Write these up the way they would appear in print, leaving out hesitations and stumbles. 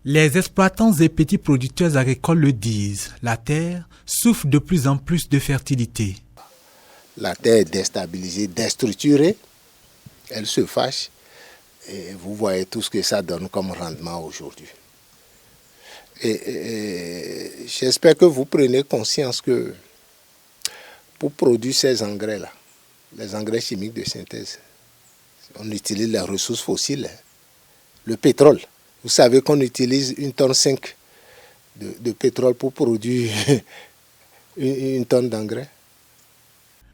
Les exploitants et petits producteurs agricoles le disent, la terre souffre de plus en plus de fertilité. La terre est déstabilisée, déstructurée, elle se fâche et vous voyez tout ce que ça donne comme rendement aujourd'hui. Et j'espère que vous prenez conscience que pour produire ces engrais-là, les engrais chimiques de synthèse, on utilise les ressources fossiles, le pétrole. Vous savez qu'on utilise 1,5 tonne de pétrole pour produire une tonne d'engrais.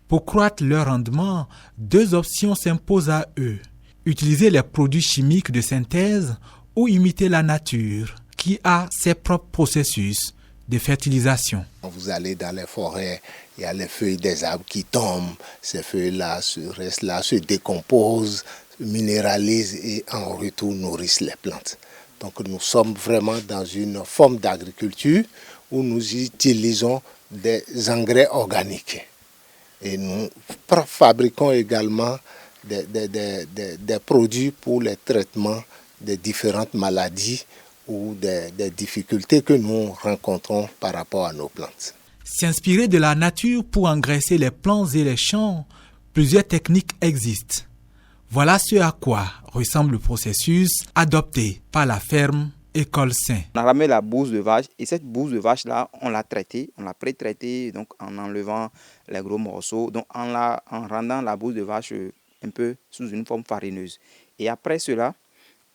Pour croître leur rendement, deux options s'imposent à eux. Utiliser les produits chimiques de synthèse ou imiter la nature, qui a ses propres processus de fertilisation. Vous allez dans les forêts, il y a les feuilles des arbres qui tombent, ces feuilles-là restent là, se décomposent, minéralisent et en retour nourrissent les plantes. Donc nous sommes vraiment dans une forme d'agriculture où nous utilisons des engrais organiques. Et nous fabriquons également des produits pour les traitements des différentes maladies ou des difficultés que nous rencontrons par rapport à nos plantes. S'inspirer de la nature pour engraisser les plants et les champs, plusieurs techniques existent. Voilà ce à quoi ressemble le processus adopté par la ferme École Saint. On a ramené la bouse de vache et cette bouse de vache-là, on l'a traitée, on l'a pré-traitée donc en enlevant les gros morceaux, donc en rendant la bouse de vache un peu sous une forme farineuse. Et après cela,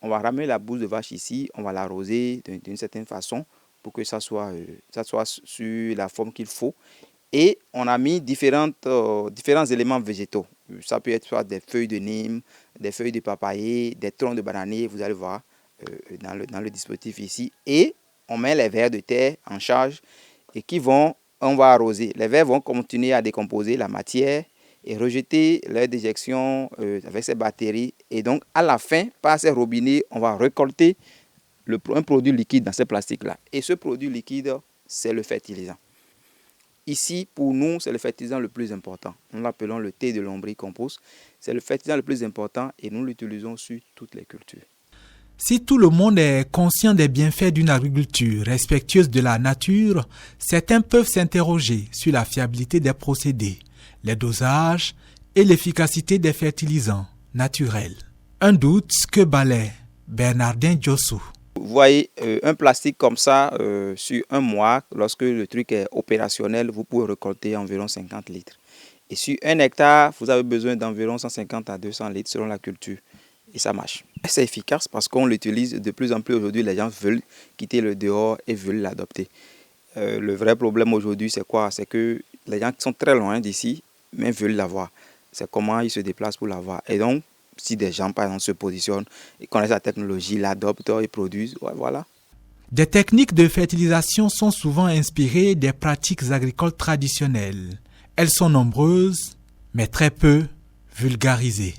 on va ramener la bouse de vache ici, on va l'arroser d'une certaine façon pour que ça soit sur la forme qu'il faut. Et on a mis différents éléments végétaux. Ça peut être soit des feuilles de nîmes, des feuilles de papayer, des troncs de bananier, vous allez voir dans le dispositif ici. Et on met les vers de terre en charge et on va arroser. Les vers vont continuer à décomposer la matière et rejeter leur déjection avec ces bactéries. Et donc, à la fin, par ces robinets, on va récolter un produit liquide dans ce plastique-là. Et ce produit liquide, c'est le fertilisant. Ici, pour nous, c'est le fertilisant le plus important. Nous l'appelons le thé de lombricompost. C'est le fertilisant le plus important et nous l'utilisons sur toutes les cultures. Si tout le monde est conscient des bienfaits d'une agriculture respectueuse de la nature, certains peuvent s'interroger sur la fiabilité des procédés, les dosages et l'efficacité des fertilisants naturels. Un doute que balaie Bernardin Diossou. Vous voyez un plastique comme ça, sur un mois, lorsque le truc est opérationnel, vous pouvez récolter environ 50 litres. Et sur 1 hectare, vous avez besoin d'environ 150 à 200 litres selon la culture. Et ça marche. C'est efficace parce qu'on l'utilise de plus en plus aujourd'hui. Les gens veulent quitter le dehors et veulent l'adopter. Le vrai problème aujourd'hui, c'est quoi? C'est que les gens qui sont très loin d'ici, mais veulent l'avoir. C'est comment ils se déplacent pour l'avoir. Et donc, si des gens, par exemple, se positionnent, ils connaissent la technologie, l'adoptent, ils produisent, ouais, voilà. Des techniques de fertilisation sont souvent inspirées des pratiques agricoles traditionnelles. Elles sont nombreuses, mais très peu vulgarisées.